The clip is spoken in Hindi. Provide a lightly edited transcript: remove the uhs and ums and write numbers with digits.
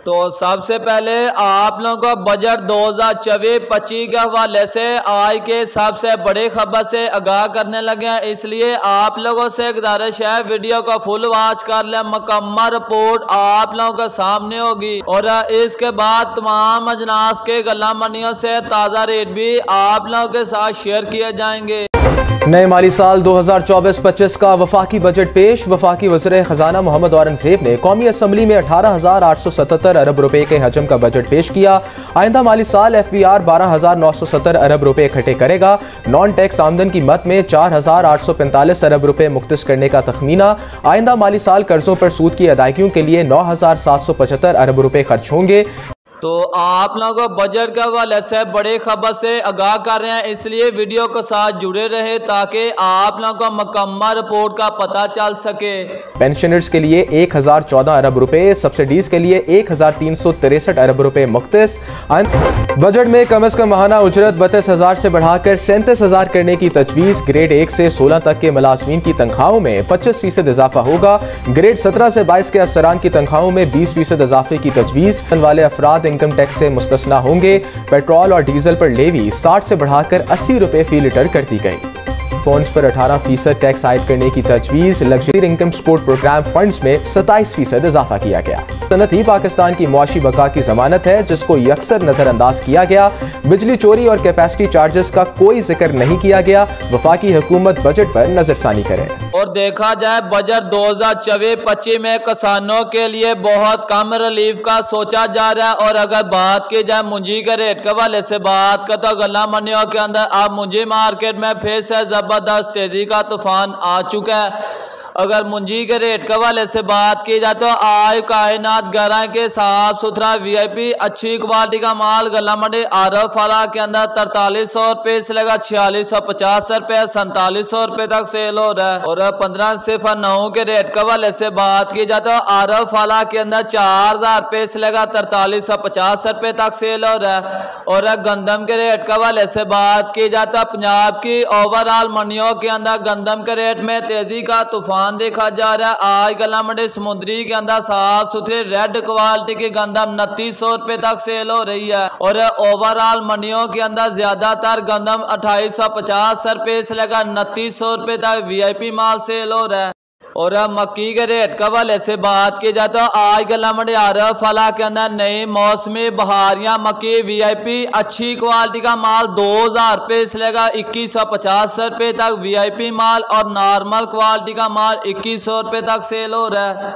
तो सबसे पहले आप लोगों को बजट 2024-25 के हवाले से आज के सबसे बड़ी खबर से आगाह करने लगे हैं, इसलिए आप लोगों से गुजारिश है वीडियो को फुल वॉच कर ले। मुकम्मल रिपोर्ट आप लोगों के सामने होगी और इसके बाद तमाम अजनास के गला मंडियों से ताज़ा रेट भी आप लोगों के साथ शेयर किए जाएंगे। नए माली साल 2024-25 का वफाकी बजट पेश। वफाकी वज़ीर ख़जाना मोहम्मद औरंगज़ेब ने कौमी असम्बली में 18,877 अरब रुपए के हजम का बजट पेश किया। आइंदा माली साल FBR 12,970 अरब रुपए इकट्ठे करेगा। नॉन टैक्स आमदन की मद में 4,845 अरब रुपए मुख्तस करने का तखमीना। आइंदा माली साल कर्जों पर सूद की अदायगियों के लिए 9,775 अरब रुपए खर्च होंगे। तो आप लोगों को बजट के हवाले से बड़ी खबर से आगाह कर रहे हैं, इसलिए वीडियो के साथ जुड़े रहे ताकि आप लोगों को मुकम्मल रिपोर्ट का पता चल सके। पेंशनर्स के लिए 1,014 अरब रुपए, सब्सिडीज के लिए 1,363 अरब रुपए मुख्तस। बजट में कम अज कम माहाना उजरत 32,000 से बढ़ाकर 37,000 करने की तजवीज़। ग्रेड 1 से 16 तक के मुलाजमीन की तनख्वाहों में 25% इजाफा होगा। ग्रेड 17 से 22 के अफसरान की तनख्वाहों में 20% इजाफे की तजवीज़। वाले अफराद इनकम टैक्स से मुस्तस्ना होंगे। पेट्रोल और डीजल पर लेवी 60 से बढ़ाकर 80 रुपए फी लीटर कर दी गई। फोन्स पर 18% टैक्स आयद करने की तजवीज़। Luxury income support program funds में 27% इजाफा किया गया। सनत ही पाकिस्तान की मुआशी बका की जमानत है जिसको यकसर नजरअंदाज किया गया। बिजली चोरी और कैपेसिटी चार्जेस का कोई जिक्र नहीं किया गया। वफाकी हुकूमत बजट पर नजरसानी करे। और देखा जाए बजट 2024-25 में किसानों के लिए बहुत कम रिलीफ का सोचा जा रहा है। और अगर बात की जाए मुंजी के रेट के हवाले से बात का तो गला मंडियों के अंदर अब मुंजी मार्केट में फिर से जबरदस्त तेजी का तूफान आ चुका है। अगर मुंजी के रेट के हवाले से बात की जाए तो आज कायनात 11 के साफ सुथरा VIP अच्छी क्वालिटी का माल गला मंडी आरफ वाला के अंदर 4300 रुपये से लगा 4650 रुपये 4700 रुपये तक सेल हो रहा है। और 1509 के रेट के हवाले से बात की जाए तो आरफ वाला के अंदर 4000 रुपये से लगा 4350 रुपये तक सेल हो रहा है। और गंदम के रेट के हवाले से बात की जाए तो पंजाब की ओवरऑल मंडियों के अंदर गंदम के रेट में तेजी का तूफान देखा जा रहा है। आज गला मंडी समुद्री के अंदर साफ सुथरे रेड क्वालिटी की गंदम 2900 रुपये तक सेल हो रही है। और ओवरऑल मंडियों के अंदर ज्यादातर गंदम 2850 रुपये से लेकर 2900 रुपये तक VIP माल सेल हो रहा है। और मक्की के रेट के हवाले से बात की जाए तो आज गला मंडी आरफ फला के अंदर नई मौसमी बहारियां मक्की VIP अच्छी क्वालिटी का माल 2000 रुपये से लेकर 2150 रुपये तक VIP माल और नॉर्मल क्वालिटी का माल 2100 रुपये तक सेल हो रहा है।